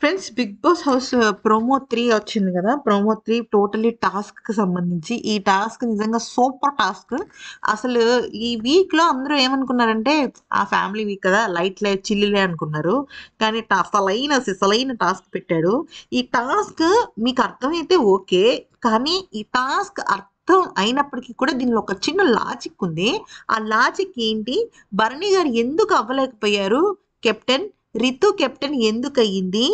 Friends, 'Bigg Boss house' promo 3 వచ్చింది గదా! Promo 3 totally టాస్క్‌కి సంబంధించి. ఈ టాస్క్ నిజంగా సూపర్ టాస్క్. అసలు ఈ వీక్‌లో అందరూ ఏమనుకున్నారంటే, ఆ ఫ్యామిలీ వీక్ కదా! లైట్‌లే, చిల్లులే అనుకున్నారు. కానీ అసలైన సిసలైన టాస్క్ పెట్టాడు. ఈ టాస్క్ మీకు అర్థమైతే ఓకే. కానీ ఈ టాస్క్ అర్థం అయినప్పటికి కూడా దీనిలో ఒక చిన్న లాజిక్ ఉంది. ఆ లాజిక్ ఏంటి? భరణి గారు ఎందుకు అవ్వలేకపోయారు కెప్టెన్? రితు కెప్టెన్ ఎందుకయ్యింది?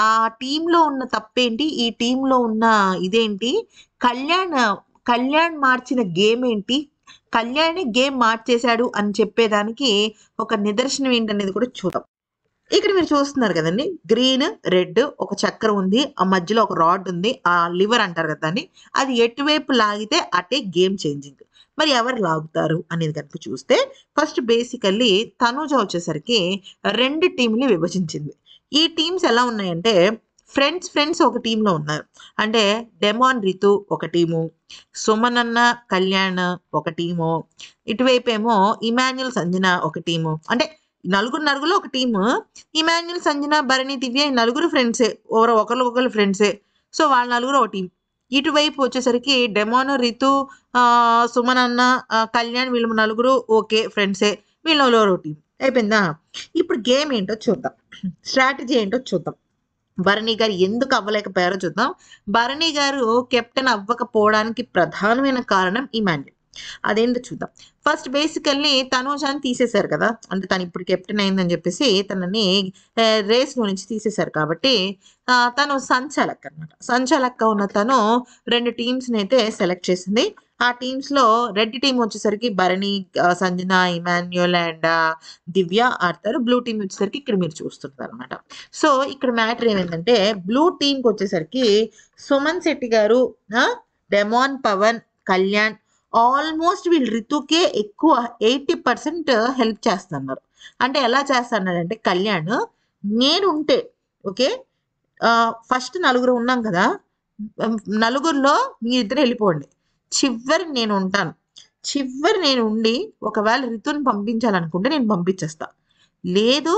ఆ టీమ్‌లో ఉన్న తప్పేంటి? ఈ టీమ్‌లో ఉన్న ఇదేంటి? కళ్యాణ్, కళ్యాణ్ మార్చిన గేమ్ ఏంటి? కళ్యాణే గేమ్ మార్చేసాడు అని చెప్పేదానికి ఒక నిదర్శనం ఏంటనేది కూడా చూద్దాం. ఇక్కడ మీరు చూస్తున్నారు కదండీ! గ్రీన్, రెడ్ ఒక చక్రం ఉంది. ఆ మధ్యలో ఒక రాడ్ ఉంది. ఆ లివర్ అంటారు కదా దాన్ని. అది ఎటువైపు లాగితే అటే గేమ్ చేంజింగ్. మరి ఎవరు లాగుతారు అనేది గనుక చూస్తే ఫస్ట్ బేసికల్లీ తనూజ వచ్చేసరికి 2 టీమ్‌ని విభజించింది. ఈ టీమ్స్ ఎలా ఉన్నాయంటే ఫ్రెండ్స్ ఒక టీమ్‌లో ఉన్నారు. అంటే డెమాన్, రితు ఒక టీము, సుమన్ అన్న, కళ్యాణ్ ఒక టీము, ఇటువైపేమో ఇమాన్యుల్, సంజన ఒక టీము. అంటే నలుగురులో ఒక టీము. ఇమాన్యుల్, సంజన, భరణి, దివ్య ఈ నలుగురు ఫ్రెండ్సే. ఒకళ్ళకొకళ్ళు ఫ్రెండ్సే. సో, వాళ్ళ నలుగురు ఒక టీమ్. ఇటువైపు వచ్చేసరికి డెమాన్, రితు, సుమన్ అన్న, కళ్యాణ్ వీళ్ళు నలుగురు ఓకే ఫ్రెండ్సే. వీళ్ళు నలుగురు ఒక టీమ్. అయిపోయిందా? ఇప్పుడు గేమ్ ఏంటో చూద్దాం. స్ట్రాటజీ ఏంటో చూద్దాం. భరణి గారు ఎందుకు అవ్వలేకపోయారో చూద్దాం. భరణి గారు కెప్టెన్ అవ్వకపోవడానికి ప్రధానమైన కారణం ఇమాన్యుల్. అదేంటో చూద్దాం. ఫస్ట్ బేసికల్లీ తనూజాని తీసేశారు కదా! అంటే తను ఇప్పుడు కెప్టెన్ అయిందని చెప్పేసి తనని రేస్‌లో నుంచి తీసేశారు కాబట్టి తను సంచాలక్ అనమాట. సంచాలక్‌గా ఉన్న తను 2 టీమ్స్‌నైతే సెలెక్ట్ చేసింది. ఆ టీమ్స్‌లో రెడ్ టీమ్ వచ్చేసరికి భరణి, సంజన, ఇమాన్యుల్ అండ్ దివ్య ఆడతారు. బ్లూ టీమ్ వచ్చేసరికి ఇక్కడ మీరు చూస్తున్నారనమాట. సో, ఇక్కడ మ్యాటర్ ఏమైందంటే బ్లూ టీమ్‌కొచ్చేసరికి సుమన్ శెట్టి గారు, డెమాన్, పవన్, కళ్యాణ్ ఆల్మోస్ట్ వీళ్ళు రితుకే ఎక్కువ 80% హెల్ప్ చేస్తున్నారు. అంటే ఎలా చేస్తన్నాడంటే కళ్యాణ్, నేనుంటే ఓకే. ఫస్ట్ నలుగురు ఉన్నాం కదా! నలుగురిలో మీరిద్దరు వెళ్ళిపోండి. చివరి నేను ఉంటాను. చివరి నేను ఉండి ఒకవేళ రితుని పంపించాలనుకుంటే నేను పంపించేస్తా. లేదు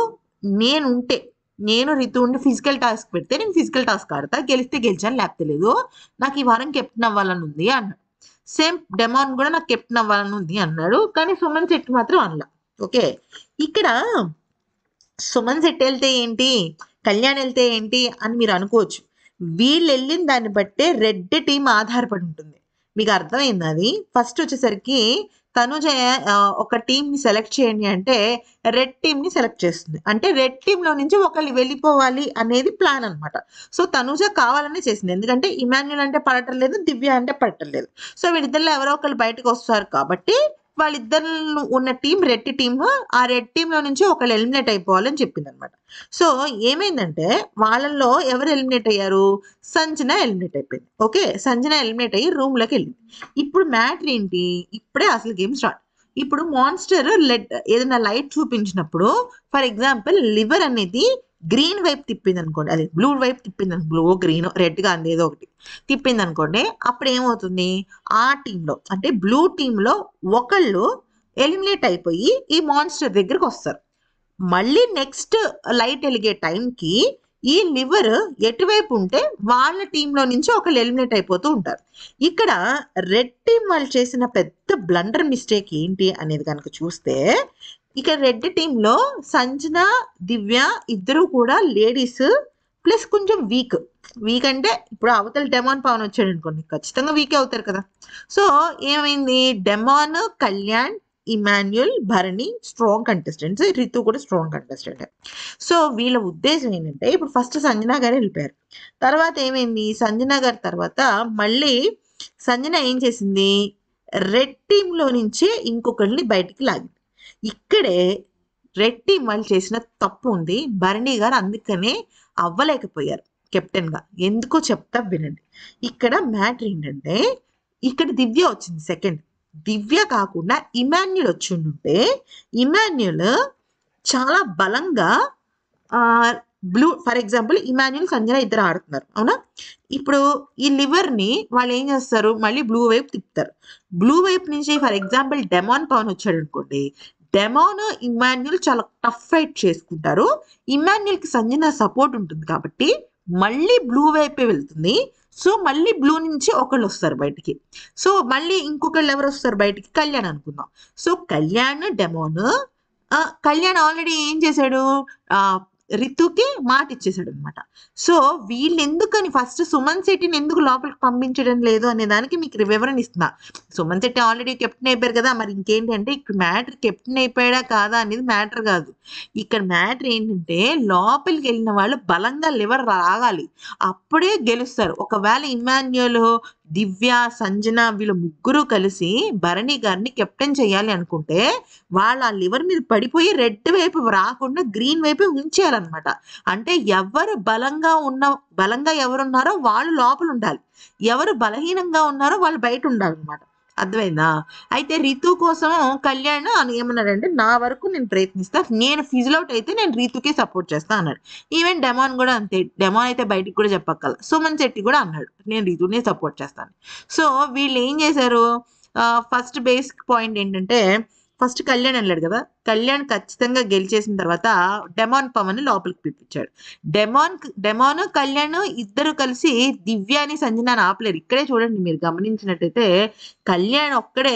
నేనుంటే నేను రితు ఉండి ఫిజికల్ టాస్క్ పెడితే నేను ఫిజికల్ టాస్క్ ఆడతా. గెలిస్తే గెలిచాను లేకపోతే లేదు. నాకు ఈ వారం కెప్టెన్ అవ్వాలని ఉంది అన్నాడు. సేమ్ డెమాన్ కూడా నాకు కెప్టెన్ అవ్వాలని ఉంది అన్నాడు. కానీ సుమన్ శెట్టి మాత్రం అనలా. ఓకే. ఇక్కడ సుమన్ శెట్టి వెళ్తే ఏంటి? కళ్యాణ్ వెళ్తే ఏంటి? అని మీరు అనుకోవచ్చు. వీళ్ళెళ్ళిన దాన్ని బట్టే రెడ్ టీమ్ ఆధారపడి ఉంటుంది. మీకు అర్థమైందా అది? ఫస్ట్ వచ్చేసరికి తనుజ ఒక టీమ్‌ని సెలెక్ట్ చేయండి అంటే రెడ్ టీమ్‌ని సెలెక్ట్ చేస్తుంది. అంటే రెడ్ టీమ్‌లో నుంచి ఒకళ్ళు వెళ్ళిపోవాలి అనేది ప్లాన్ అనమాట. సో, తనుజ కావాలనే చేసింది. ఎందుకంటే ఇమాన్యుల్ అంటే పడటం లేదు. దివ్య అంటే పడటం లేదు. సో, వీళ్ళిద్దరిలో ఎవరో ఒకళ్ళు బయటకొస్తారు కాబట్టి వాళ్ళిద్దరు ఉన్న టీమ్ రెడ్ టీమ్. ఆ రెడ్ టీమ్‌లో నుంచి ఒకళ్ళు ఎలిమినేట్ అయిపోవాలని చెప్పిందనమాట. సో, ఏమైందంటే వాళ్ళలో ఎవరు ఎలిమినేట్ అయ్యారు? సంజన ఎలిమినేట్ అయిపోయింది. ఓకే. సంజన ఎలిమినేట్ అయ్యి రూమ్‌లోకెళ్ళింది. ఇప్పుడు మ్యాటర్ ఏంటి? ఇప్పుడే అసలు గేమ్ స్టార్ట్. ఇప్పుడు మాన్‌స్టర్ ఏదైనా లైట్ చూపించినప్పుడు ఫర్ ఎగ్జాంపుల్ లివర్ అనేది గ్రీన్ వైపు తిప్పిందనుకోండి. అది బ్లూ వైపు తిప్పిందనుకో బ్లూ, గ్రీనో, రెడ్ గానిది ఏదో ఒకటి తిప్పిందనుకోండి. అప్పుడేమవుతుంది? ఆ టీమ్‌లో అంటే బ్లూ టీమ్‌లో ఒకళ్ళు ఎలిమినేట్ అయిపోయి ఈ మాన్‌స్టర్ దగ్గరకొస్తారు. మళ్ళీ నెక్స్ట్ లైట్ ఎలిగే టైంకి ఈ లివర్ ఎటువైపు ఉంటే వాళ్ళ టీంలో నుంచి ఒకళ్ళు ఎలిమినేట్ అయిపోతూ ఉంటారు. ఇక్కడ రెడ్ టీం వాళ్ళు చేసిన పెద్ద బ్లండర్ మిస్టేక్ ఏంటి అనేది కనుక చూస్తే ఇక్కడ రెడ్ టీంలో సంజన, దివ్య ఇద్దరు కూడా లేడీస్ ప్లస్ కొంచెం వీక్. వీక్ అంటే ఇప్పుడు అవతల డెమాన్, పవన్ వచ్చాడు అనుకోండి ఖచ్చితంగా వీకే అవుతారు కదా! సో, ఏమైంది? Demon, Kalyan, Emmanuel, Bharani strong contestants. Ritu కూడా స్ట్రాంగ్ కంటెస్టెంట్. సో, వీళ్ళ ఉద్దేశం ఏంటంటే ఇప్పుడు ఫస్ట్ సంజన గారు వెళ్ళిపోయారు. తర్వాత ఏమైంది? సంజన గారి తర్వాత మళ్ళీ సంజన ఏం చేసింది? రెడ్ టీమ్‌లో నుంచే ఇంకొకళ్ళని బయటికి లాగింది. ఇక్కడే రెడ్ టీమ్ వాళ్ళు చేసిన తప్పు ఉంది. భరణి గారు అందుకనే అవ్వలేకపోయారు కెప్టెన్‌గా. ఎందుకో చెప్తా వినండి. ఇక్కడ మ్యాటర్ ఏంటంటే ఇక్కడ దివ్య వచ్చింది సెకండ్. దివ్య కాకుండా ఇమాన్యుల్ వచ్చుండుంటే ఇమాన్యుల్ చాలా బలంగా blue for example Emmanuel, Sanjana ఇద్దరు ఆడుతున్నారు. అవునా? ఇప్పుడు ఈ లివర్‌ని వాళ్ళు ఏం చేస్తారు? మళ్ళీ బ్లూ వైపు తిప్పుతారు. బ్లూ వైపు నుంచి ఫర్ ఎగ్జాంపుల్ డెమాన్, పవన్ వచ్చాడనుకోండి. డెమాన్, ఇమాన్యుల్ చాలా టఫ్ ఫైట్ చేసుకుంటారు. ఇమాన్యుల్‌కి సంజన సపోర్ట్ ఉంటుంది కాబట్టి మళ్ళీ బ్లూ వైపే వెళ్తుంది. సో, మళ్ళీ బ్లూ నుంచి ఒకళ్ళొస్తారు బయటికి. సో, మళ్ళీ ఇంకొకళ్ళు ఎవరొస్తారు బయటికి? కళ్యాణ్ అనుకుందాం. So, Kalyan, demon Kalyan already ఏం చేశాడు? రితుకి మాటిచ్చేసాడనమాట. సో, వీళ్ళెందుకని ఫస్ట్ సుమన్ శెట్టిని ఎందుకు లోపలికి పంపించడం లేదు అనే దానికి మీకు వివరణ ఇస్తున్నా. సుమన్ శెట్టి ఆల్రెడీ కెప్టెన్ అయిపోయారు కదా! మరి ఇంకేంటి అంటే ఇక్కడ మ్యాటర్ కెప్టెన్ అయిపోయాడా కాదా అనేది మ్యాటర్ కాదు. ఇక్కడ మ్యాటర్ ఏంటంటే లోపలికెళ్ళిన వాళ్ళు బలంగా లివర్ రాగాలి. అప్పుడే గెలుస్తారు. ఒకవేళ ఇమాన్యుల్, దివ్య, సంజన వీళ్ళు ముగ్గురు కలిసి భరణి గారిని కెప్టెన్ చేయాలి అనుకుంటే వాళ్ళ ఆ లివర్ మీద పడిపోయి రెడ్ వైపు రాకుండా గ్రీన్ వైపు ఉంచేయాలన్నమాట. అంటే బలంగా ఎవరున్నారో వాళ్ళు లోపల ఉండాలి. ఎవరు బలహీనంగా ఉన్నారో వాళ్ళు బయట ఉండాలన్నమాట. అర్థమైందా? అయితే రితు కోసం కళ్యాణ్ ఏమన్నాడంటే నా వరకు నేను ప్రయత్నిస్తా. నేను ఫిజిల్ అవుట్ అయితే నేను రితుకే సపోర్ట్ చేస్తా అన్నాడు. ఈవెన్ డెమాన్ కూడా అంతే. డెమాన్ అయితే బయటికి కూడా చెప్పక్కల. సుమన్ శెట్టి కూడా అన్నాడు నేను రితునే సపోర్ట్ చేస్తాను. సో వీళ్ళు ఏం చేశారు? ఫస్ట్ బేసిక్ పాయింట్ ఏంటంటే ఫస్ట్ కళ్యాణ్ అన్నాడు కదా! కళ్యాణ్ ఖచ్చితంగా గెలిచేసిన తర్వాత డెమాన్ పవన్ లోపలికి పిలిపించాడు. డెమాన్, కళ్యాణ్ ఇద్దరు కలిసి దివ్యాని, సంజనాని ఆపలేరు. ఇక్కడే చూడండి మీరు గమనించినట్టయితే కళ్యాణ్ ఒక్కడే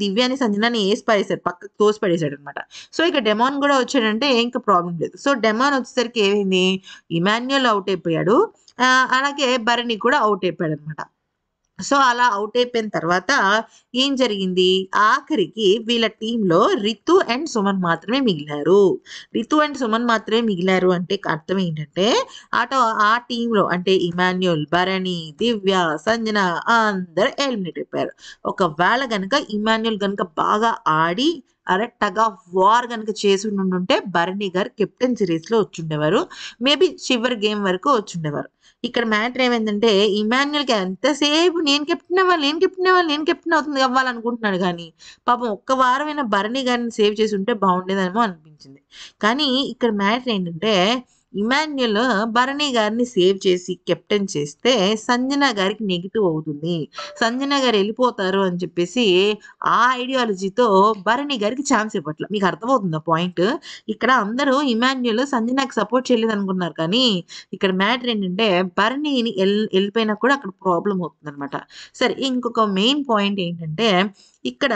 దివ్యాని, సంజనాని ఏసి పడేశాడు. పక్కకు తోసి పడేశాడనమాట. సో ఇక డెమాన్ కూడా వచ్చాడంటే ఇంకా ప్రాబ్లం లేదు. సో డెమాన్ వచ్చేసరికి ఏమైంది? ఇమాన్యుల్ అవుట్ అయిపోయాడు. అలాగే భరణి కూడా అవుట్ అయిపోయాడనమాట. సో అలా అవుట్ అయిపోయిన తర్వాత ఏం జరిగింది? ఆఖరికి వీళ్ళ టీంలో రితు అండ్ సుమన్ మాత్రమే మిగిలారు. రితు అండ్ సుమన్ మాత్రమే మిగిలారు అంటే అర్థం ఏంటంటే ఆ టీంలో అంటే ఇమాన్యుల్, భరణి, దివ్య, సంజన అందరూ ఎలిమినేట్ అయిపోయారు. ఒకవేళ గనక ఇమాన్యుల్ గనక బాగా ఆడి టగ్ ఆఫ్ వార్ గనక చేసి ఉండుంటే భరణి గారు కెప్టెన్సీ రేస్‌లో వచ్చుండేవారు. మేబీ చివరి గేమ్ వరకు వచ్చుండేవారు. ఇక్కడ మ్యాటర్ ఏమైందంటే ఇమాన్యుల్‌కి ఎంతసేపు నేను కెప్టెన్ అవ్వాలనుకుంటున్నాడు గానీ, పాపం ఒక్క వారమైనా భరణి గారిని సేవ్ చేసి ఉంటే బాగుండేదేమో అనిపించింది. కానీ ఇక్కడ మ్యాటర్ ఏంటంటే ఇమాన్యుల్ భరణి గారిని సేవ్ చేసి కెప్టెన్ చేస్తే సంజన గారికి నెగెటివ్ అవుతుంది. సంజన గారు వెళ్ళిపోతారు అని చెప్పేసి ఆ ఐడియాలజీతో భరణి గారికి ఛాన్స్ ఇవ్వట్ల. మీకు అర్థమవుతుందా పాయింట్? ఇక్కడ అందరూ ఇమాన్యుల్ సంజనకి సపోర్ట్ చేయలేదనుకున్నారు కానీ ఇక్కడ మ్యాటర్ ఏంటంటే భరణిని వెళ్ళిపోయినా కూడా అక్కడ ప్రాబ్లమ్ అవుతుందనమాట. సరే ఇంకొక మెయిన్ పాయింట్ ఏంటంటే ఇక్కడ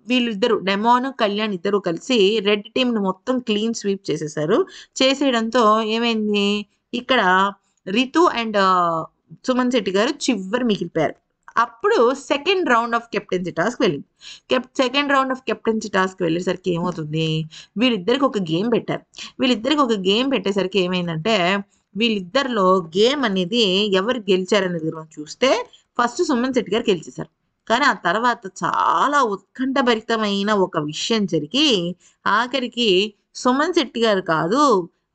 వీళ్ళిద్దరు డెమాన్, కళ్యాణ్ ఇద్దరు కలిసి రెడ్ టీమ్‌ని మొత్తం క్లీన్ స్వీప్ చేసేసారు. చేసేయడంతో ఏమైంది? ఇక్కడ రితు అండ్ సుమన్ శెట్టి గారు చివరి మిగిలిపోయారు. అప్పుడు second round of captaincy task వెళ్ళింది. Second round of captaincy task వెళ్ళేసరికి ఏమవుతుంది? వీళ్ళిద్దరికి ఒక గేమ్ పెట్టారు. వీళ్ళిద్దరికి ఒక గేమ్ పెట్టేసరికి ఏమైందంటే వీళ్ళిద్దరిలో గేమ్ అనేది ఎవరు గెలిచారనేది మనం చూస్తే ఫస్ట్ సుమన్ శెట్టి గారు గెలిచేశారు. కానీ ఆ తర్వాత చాలా ఉత్కంఠభరితమైన ఒక విషయం జరిగి ఆఖరికి సుమన్ శెట్టి గారు కాదు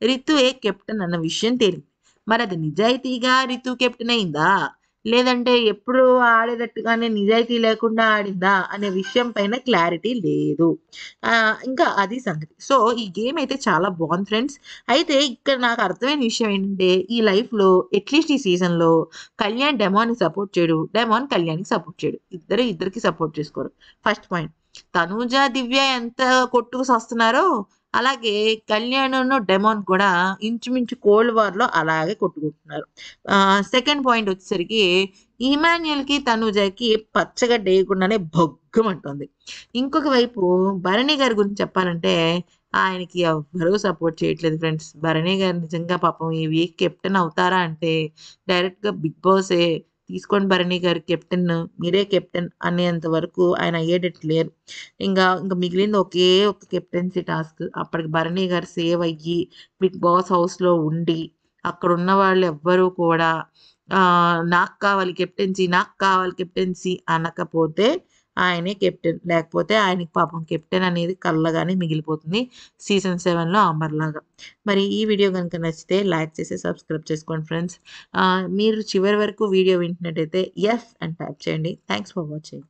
రితుయే కెప్టెన్ అన్న విషయం తేలింది. మరి అది నిజాయితీగా రితు కెప్టెన్ అయిందా? లేదంటే ఎప్పుడు ఆడేటట్టుగానే నిజాయితీ లేకుండా ఆడిందా అనే విషయం పైన క్లారిటీ లేదు. ఇంకా అది సంగతి. సో ఈ గేమ్ అయితే చాలా బాగుంది ఫ్రెండ్స్. అయితే ఇక్కడ నాకు అర్థమైన విషయం ఏంటంటే ఈ లైఫ్‌లో అట్‌లీస్ట్ ఈ సీజన్‌లో కళ్యాణ్ డెమాన్‌ని సపోర్ట్ చేయడు. డెమాన్ కళ్యాణ్‌కి సపోర్ట్ చేయడు. ఇద్దరికి సపోర్ట్ చేసుకోరు. First point. తనూజ, దివ్య ఎంత కొట్టుకు సస్తున్నారో అలాగే కళ్యాణ్‌ను, డెమాన్ కూడా ఇంచుమించు కోల్డ్ వార్‌లో అలాగే కొట్టుకుంటున్నారు. సెకండ్ పాయింట్ వచ్చేసరికి ఇమాన్యుల్‌కి, తనూజకి పచ్చగడ్డ ఏయకుండానే భగ్గుమంటుంది. ఇంకొక వైపు భరణి గారి గురించి చెప్పాలంటే ఆయనకి ఎవ్వరూ సపోర్ట్ చేయట్లేదు ఫ్రెండ్స్. భరణి గారు నిజంగా పాపం ఈ వీక్ కెప్టెన్ అవుతారా అంటే డైరెక్ట్‌గా బిగ్ బాసే తీసుకోండి భరణి గారు కెప్టెన్, మీరే కెప్టెన్ అనేంత వరకు ఆయన అయ్యేటట్టు లేరు. ఇంక మిగిలింది ఒకే ఒక కెప్టెన్సీ టాస్క్. అప్పటికి భరణి గారు సేవ్ అయ్యి బిగ్ బాస్ హౌస్‌లో ఉండి అక్కడున్న వాళ్ళు ఎవ్వరూ కూడా నాకు కావాలి కెప్టెన్సీ అనకపోతే ఆయనే కెప్టెన్. లేకపోతే ఆయనకి పాపం కెప్టెన్ అనేది కళ్ళగానే మిగిలిపోతుంది సీజన్ 7లో అమర్‌లాగా. మరి ఈ వీడియో గనుక నచ్చితే లైక్ చేసి సబ్స్క్రైబ్ చేసుకోండి ఫ్రెండ్స్. మీరు చివరి వరకు వీడియో వింటున్నట్టయితే యెస్ అని టైప్ చేయండి. Thanks for watching.